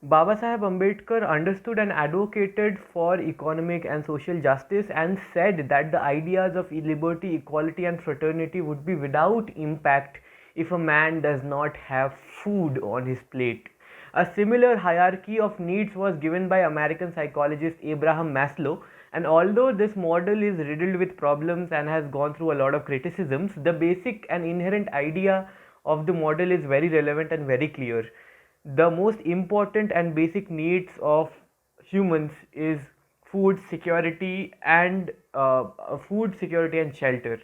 Baba Saheb Ambedkar understood and advocated for economic and social justice and said that the ideas of liberty, equality, and fraternity would be without impact if a man does not have food on his plate. A similar hierarchy of needs was given by American psychologist Abraham Maslow, and although this model is riddled with problems and has gone through a lot of criticisms, the basic and inherent idea of the model is very relevant and very clear. The most important and basic needs of humans is food security and shelter.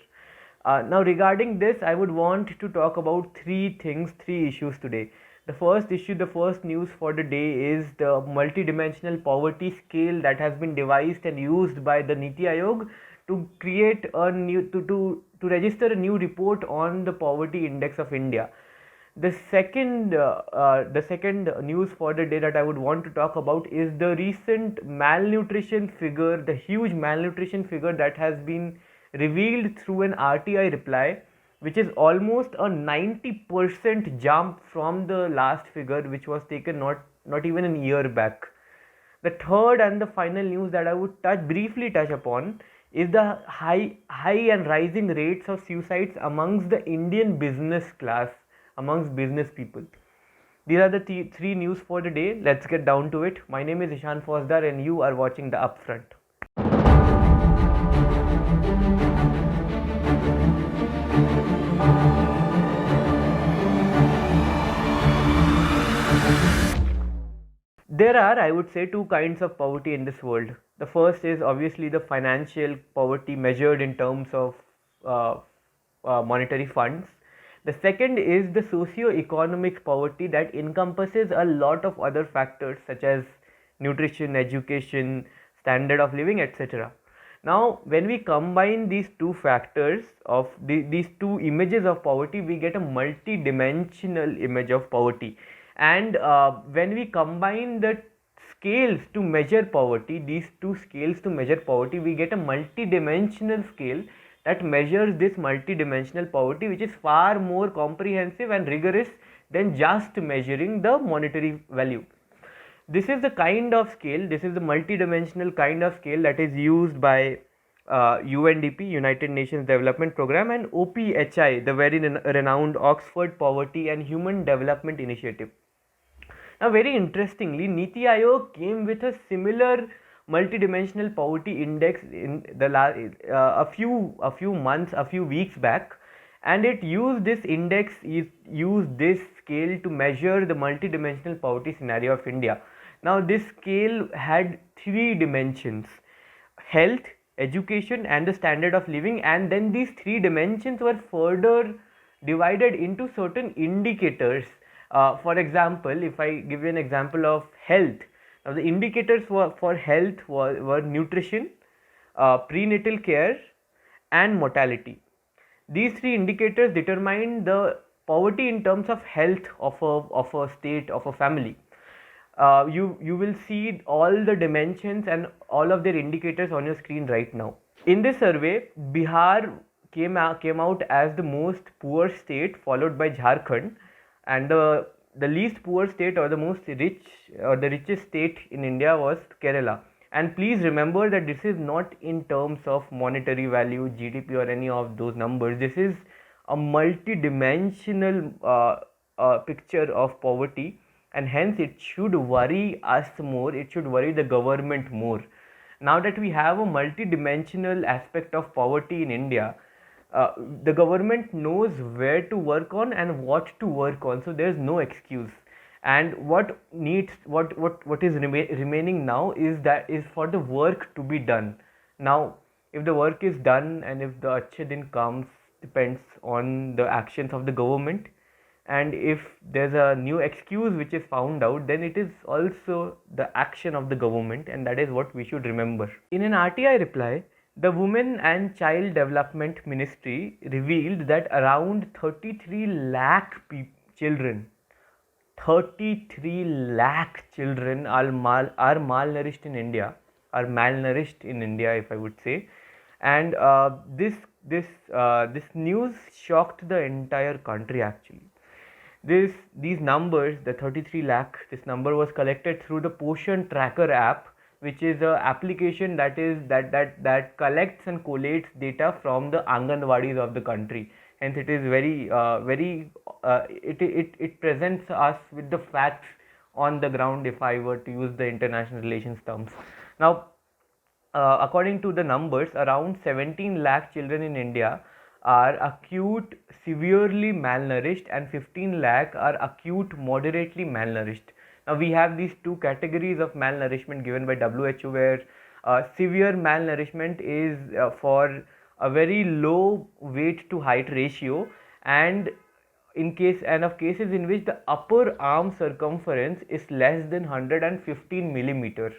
Now regarding this, I would want to talk about three issues today. The first issue, the first news for the day is the multidimensional poverty scale that has been devised and used by the Niti Aayog to create a new to register a new report on the poverty index of India. The second news for the day that I would want to talk about is the recent malnutrition figure, the huge malnutrition figure that has been revealed through an RTI reply, which is almost a 90% jump from the last figure, which was taken not even a year back. The third and the final news that I would briefly touch upon is the high and rising rates of suicides amongst the Indian business class, amongst business people. These are the three news for the day. Let's get down to it. My name is Ishan Fosdar and you are watching the Upfront. There are, I would say, two kinds of poverty in this world. The first is obviously the financial poverty measured in terms of uh, monetary funds. The second is the socio-economic poverty that encompasses a lot of other factors such as nutrition, education, standard of living, etc. Now, when we combine these two factors of these two images of poverty, we get a multi-dimensional image of poverty. And when we combine the scales to measure poverty, these two scales to measure poverty, we get a multi-dimensional scale that measures this multi-dimensional poverty, which is far more comprehensive and rigorous than just measuring the monetary value. This is the kind of scale, this is the multi-dimensional kind of scale that is used by UNDP, United Nations Development Program, and OPHI, the very renowned Oxford Poverty and Human Development Initiative. Now, very interestingly, Niti Aayog came with a similar multidimensional poverty index in the a few months, a few weeks back, and it used this index, used this scale to measure the multidimensional poverty scenario of India. Now, this scale had three dimensions: health, education, and the standard of living, and then these three dimensions were further divided into certain indicators. For example, if I give you an example of health, now the indicators for health were nutrition, prenatal care, and mortality. These three indicators determine the poverty in terms of health of a state, of a family. You will see all the dimensions and all of their indicators on your screen right now. In this survey, Bihar came out as the most poor state, followed by Jharkhand, and the least poor state or the most rich or the richest state in India was Kerala. And please remember that this is not in terms of monetary value, GDP, or any of those numbers. This is a multi-dimensional picture of poverty, and hence it should worry us more. It should worry the government more. Now that we have a multi-dimensional aspect of poverty in India, the government knows where to work on and what to work on, so there's no excuse. And what is remaining now is for the work to be done. Now, if the work is done and if the achhe din comes, depends on the actions of the government. And if there's a new excuse which is found out, then it is also the action of the government, and that is what we should remember. In an RTI reply, the Women and Child Development Ministry revealed that around 33 lakh children, 33 lakh children are malnourished in India, if I would say. And this news shocked the entire country actually. These numbers, the 33 lakh, this number was collected through the Poshan Tracker app, which is a application that collects and collates data from the Anganwadis of the country. Hence, it is it presents us with the facts on the ground, if I were to use the international relations terms. Now, according to the numbers, around 17 lakh children in India are acute severely malnourished and 15 lakh are acute moderately malnourished. Now we have these two categories of malnourishment given by WHO, where severe malnourishment is for a very low weight to height ratio, and of cases in which the upper arm circumference is less than 115 millimeter.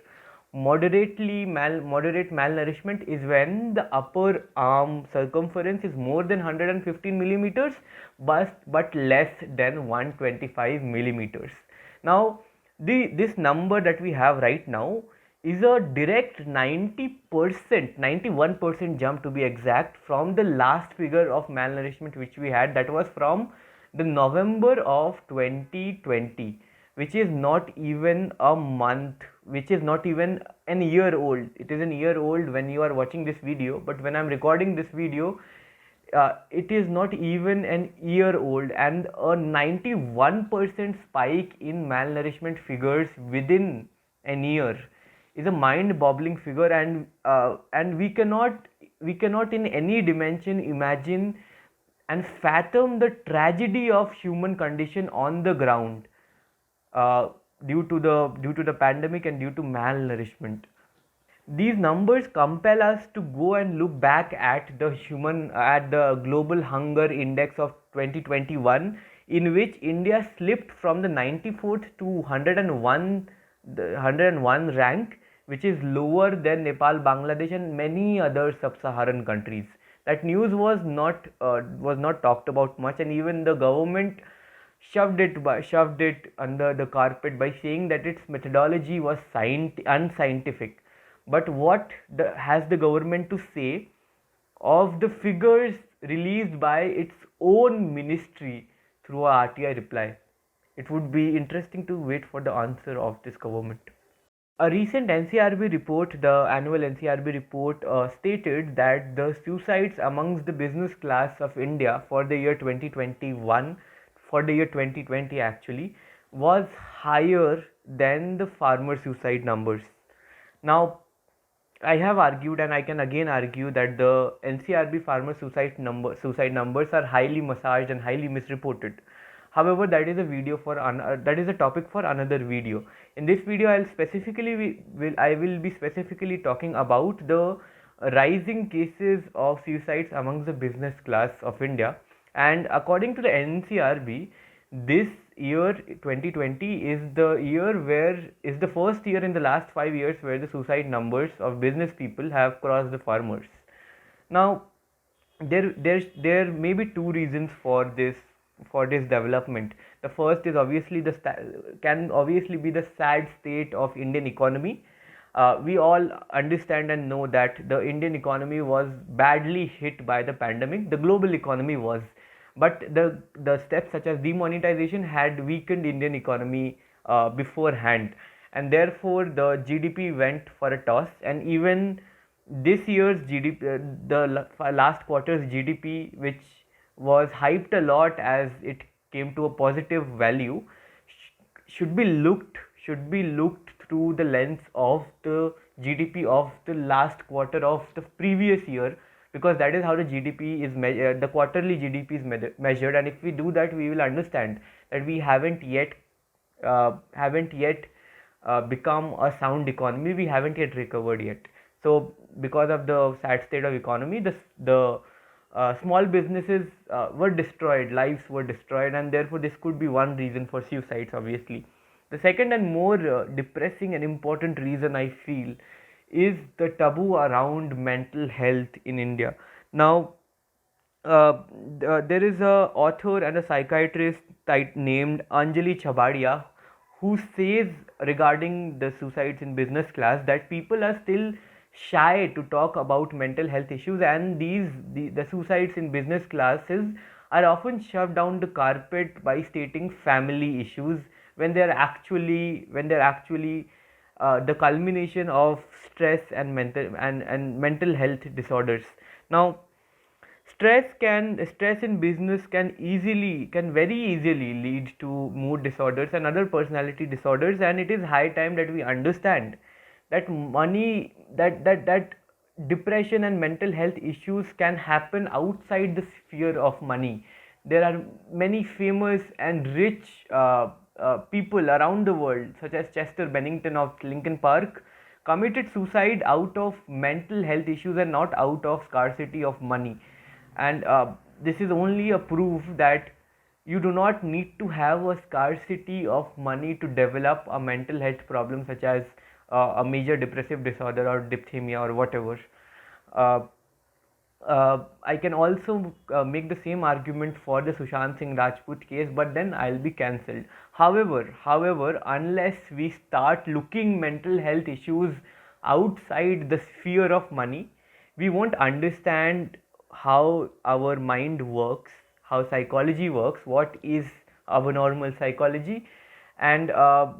Moderate malnourishment is when the upper arm circumference is more than 115 millimeters, but less than 125 millimeters. Now this number that we have right now is a direct 90%, 91% jump to be exact, from the last figure of malnourishment which we had, that was from the November of 2020, which is not even a month, which is not even an year old. It is an year old when you are watching this video, but when I'm recording this video, it is not even an year old, and a 91% spike in malnourishment figures within an year is a mind-boggling figure, and we cannot in any dimension imagine and fathom the tragedy of human condition on the ground, due to the pandemic and due to malnourishment. These numbers compel us to go and look back at the global hunger index of 2021, in which India slipped from the 94th to 101 rank, which is lower than Nepal, Bangladesh, and many other sub-Saharan countries. That news was not talked about much, and even the government shoved it under the carpet by saying that its methodology was unscientific. But what has the government to say of the figures released by its own ministry through a RTI reply? It would be interesting to wait for the answer of this government. A recent NCRB report, the annual NCRB report, stated that the suicides amongst the business class of India for the year 2021, for the year 2020 actually, was higher than the farmer suicide numbers. Now, I have argued, and I can again argue, that the NCRB farmer suicide numbers are highly massaged and highly misreported. However, that is a topic for another video. In this video, I will be specifically talking about the rising cases of suicides amongst the business class of India. And according to the NCRB, this year 2020 is the first year in the last 5 years where the suicide numbers of business people have crossed the farmers. Now, there may be two reasons for this development. The first is obviously can obviously be the sad state of Indian economy. We all understand and know that the Indian economy was badly hit by the pandemic. The global economy was, but the steps such as demonetization had weakened Indian economy beforehand, and therefore the GDP went for a toss. And even this year's GDP, last quarter's GDP, which was hyped a lot as it came to a positive value, should be looked through the lens of the GDP of the last quarter of the previous year, because that is how the GDP is measured, the quarterly GDP is measured. And if we do that, we will understand that we haven't yet become a sound economy. We haven't yet recovered yet. So because of the sad state of economy, the small businesses were destroyed, lives were destroyed, and therefore this could be one reason for suicides, obviously. The second and more depressing and important reason, I feel, is the taboo around mental health in India. Now, there is a author and a psychiatrist named Anjali Chabadia, who says regarding the suicides in business class that people are still shy to talk about mental health issues, and the suicides in business classes are often shoved down the carpet by stating family issues when they're actually the culmination of stress and mental health disorders. Now, stress in business can very easily lead to mood disorders and other personality disorders, and it is high time that we understand that money that depression and mental health issues can happen outside the sphere of money. There are many famous and rich people around the world, such as Chester Bennington of Linkin Park, committed suicide out of mental health issues and not out of scarcity of money. And this is only a proof that you do not need to have a scarcity of money to develop a mental health problem, such as a major depressive disorder or dipsomania or whatever. uh, I can also make the same argument for the Sushant Singh Rajput case, but then I'll be cancelled. However, unless we start looking mental health issues outside the sphere of money, we won't understand how our mind works, how psychology works, what is our normal psychology, and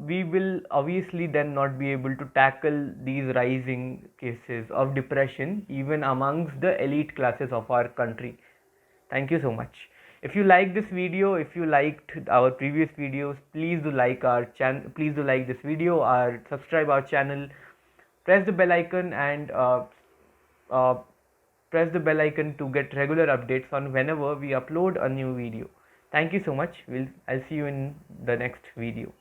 we will obviously then not be able to tackle these rising cases of depression even amongst the elite classes of our country. Thank you so much. If you like this video, if you liked our previous videos, please do like our channel, please do like this video or subscribe our channel, press the bell icon, and uh, press the bell icon to get regular updates on whenever we upload a new video. Thank you so much. I'll see you in the next video.